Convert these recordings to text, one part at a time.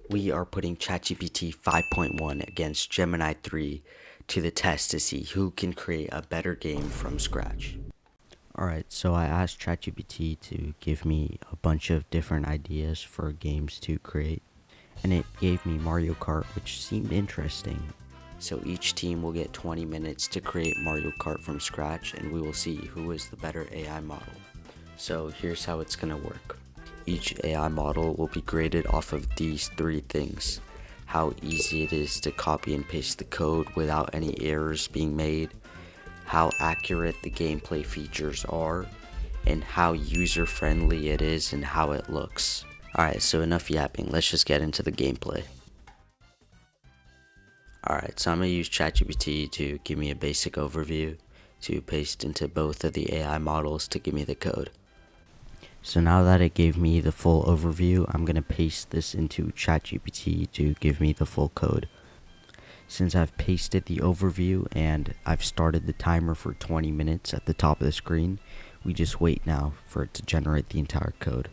We are putting ChatGPT 5.1 against Gemini 3 to the test to see who can create a better game from scratch. Alright, so I asked ChatGPT to give me a bunch of different ideas for games to create, and it gave me Mario Kart, which seemed interesting. So each team will get 20 minutes to create Mario Kart from scratch, and we will see who is the better AI model. So here's how it's gonna work. Each AI model will be graded off of these three things: how easy it is to copy and paste the code without any errors being made, how accurate the gameplay features are, and how user-friendly it is and how it looks. Alright, so enough yapping, let's just get into the gameplay. Alright, so I'm going to use ChatGPT to give me a basic overview to paste into both of the AI models to give me the code. So now that it gave me the full overview, I'm going to paste this into ChatGPT to give me the full code. Since I've pasted the overview and I've started the timer for 20 minutes at the top of the screen, we just wait now for it to generate the entire code.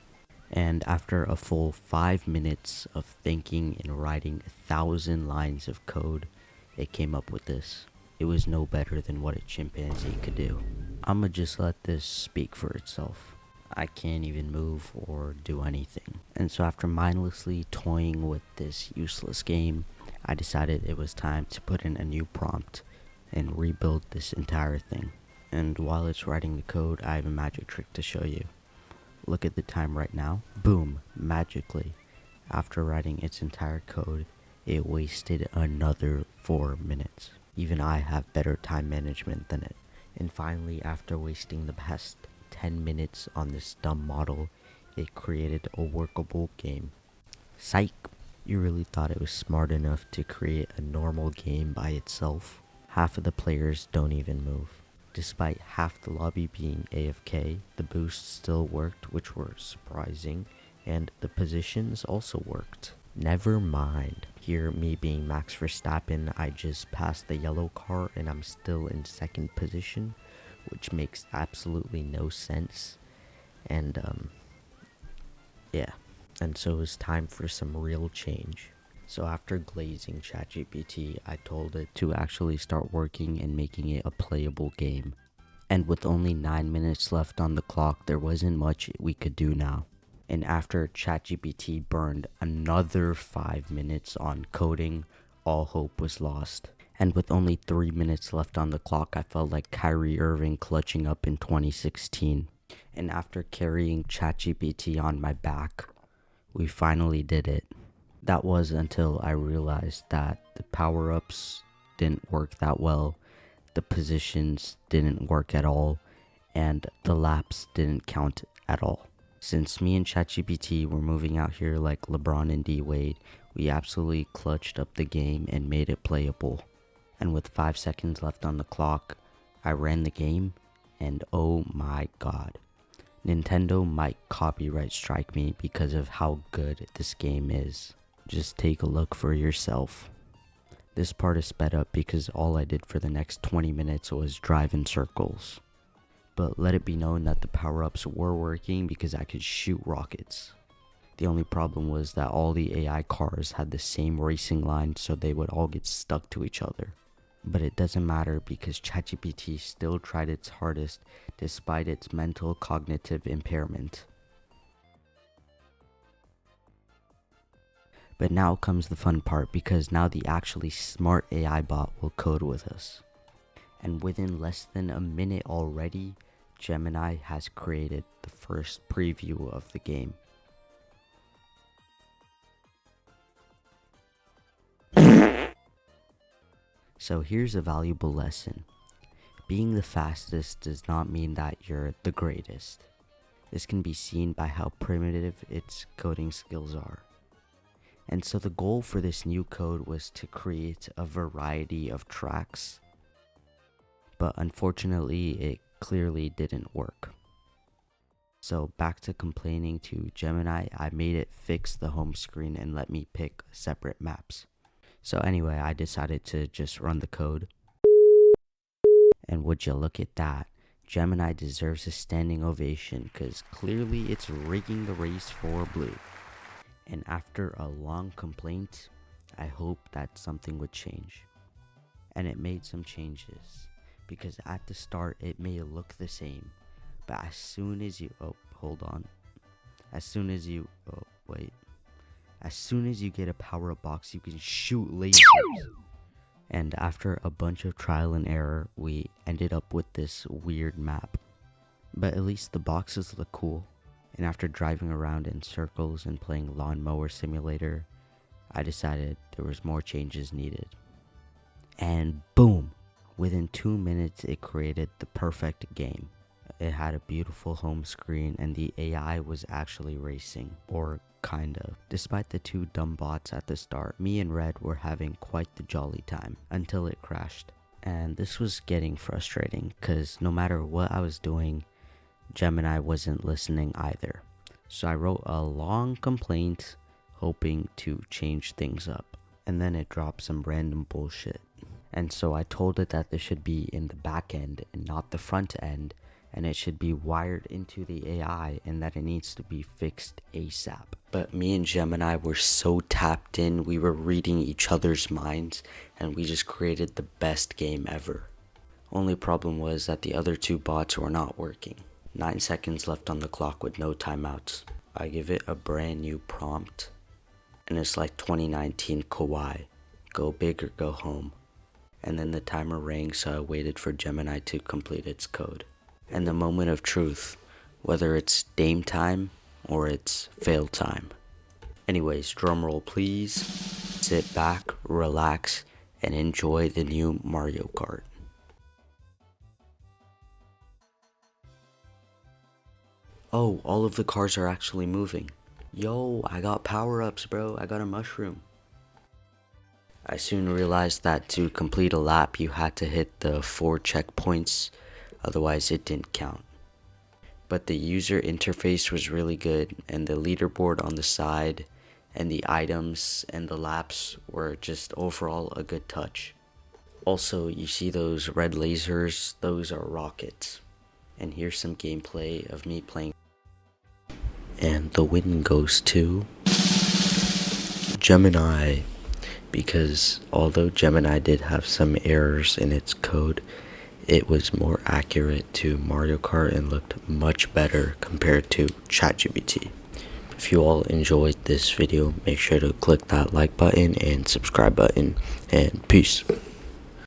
And after a full 5 minutes of thinking and writing 1,000 lines of code, it came up with this. It was no better than what a chimpanzee could do. I'ma just let this speak for itself. I can't even move or do anything. And so after mindlessly toying with this useless game, I decided it was time to put in a new prompt and rebuild this entire thing. And while it's writing the code, I have a magic trick to show you. Look at the time right now. Boom, magically. After writing its entire code, it wasted another 4 minutes. Even I have better time management than it. And finally, after wasting the past 10 minutes on this dumb model, it created a workable game. Psych! You really thought it was smart enough to create a normal game by itself? Half of the players don't even move. Despite half the lobby being AFK, the boosts still worked, which were surprising, and the positions also worked. Never mind. Here, me being Max Verstappen, I just passed the yellow car and I'm still in second position, which makes absolutely no sense. And yeah. And so it's time for some real change. So after glazing ChatGPT, I told it to actually start working and making it a playable game. And with only 9 minutes left on the clock, there wasn't much we could do now. And after ChatGPT burned another 5 minutes on coding, all hope was lost. And with only 3 minutes left on the clock, I felt like Kyrie Irving clutching up in 2016. And after carrying ChatGPT on my back, we finally did it. That was until I realized that the power-ups didn't work that well, the positions didn't work at all, and the laps didn't count at all. Since me and ChatGPT were moving out here like LeBron and D-Wade, we absolutely clutched up the game and made it playable. And with 5 seconds left on the clock, I ran the game, and oh my god. Nintendo might copyright strike me because of how good this game is. Just take a look for yourself. This part is sped up because all I did for the next 20 minutes was drive in circles. But let it be known that the power-ups were working because I could shoot rockets. The only problem was that all the AI cars had the same racing line, so they would all get stuck to each other. But it doesn't matter because ChatGPT still tried its hardest despite its mental cognitive impairment. But now comes the fun part, because now the actually smart AI bot will code with us. And within less than a minute already, Gemini has created the first preview of the game. So here's a valuable lesson. Being the fastest does not mean that you're the greatest. This can be seen by how primitive its coding skills are. And so the goal for this new code was to create a variety of tracks. But unfortunately, it clearly didn't work. So back to complaining to Gemini, I made it fix the home screen and let me pick separate maps. So anyway, I decided to just run the code. And would you look at that? Gemini deserves a standing ovation because clearly it's rigging the race for blue. And after a long complaint, I hoped that something would change. And it made some changes, because at the start it may look the same, but as soon as you as soon as you get a power-up box, you can shoot lasers. And after a bunch of trial and error, we ended up with this weird map. But at least the boxes look cool. And after driving around in circles and playing Lawnmower Simulator, I decided there was more changes needed. And boom! Within 2 minutes it created the perfect game. It had a beautiful home screen and the AI was actually racing, or kind of. Despite the two dumb bots at the start, me and Red were having quite the jolly time until it crashed. And this was getting frustrating because no matter what I was doing, Gemini wasn't listening either. So I wrote a long complaint hoping to change things up. And then it dropped some random bullshit. And so I told it that this should be in the back end and not the front end, and it should be wired into the AI and that it needs to be fixed ASAP. But me and Gemini were so tapped in, we were reading each other's minds, and we just created the best game ever. Only problem was that the other two bots were not working. 9 seconds left on the clock with no timeouts. I give it a brand new prompt, and it's like 2019 Kawhi. Go big or go home. And then the timer rang, so I waited for Gemini to complete its code. And the moment of truth, whether it's Dame time or it's fail time. Anyways, drumroll please. Sit back, relax, and enjoy the new Mario Kart. Oh, all of the cars are actually moving. Yo, I got power-ups, bro. I got a mushroom. I soon realized that to complete a lap you had to hit the 4 checkpoints, otherwise it didn't count. But the user interface was really good, and the leaderboard on the side and the items and the laps were just overall a good touch. Also, you see those red lasers, those are rockets. And here's some gameplay of me playing. And the win goes to Gemini. Because although Gemini did have some errors in its code, it was more accurate to Mario Kart and looked much better compared to ChatGPT. If you all enjoyed this video, make sure to click that like button and subscribe button, and peace.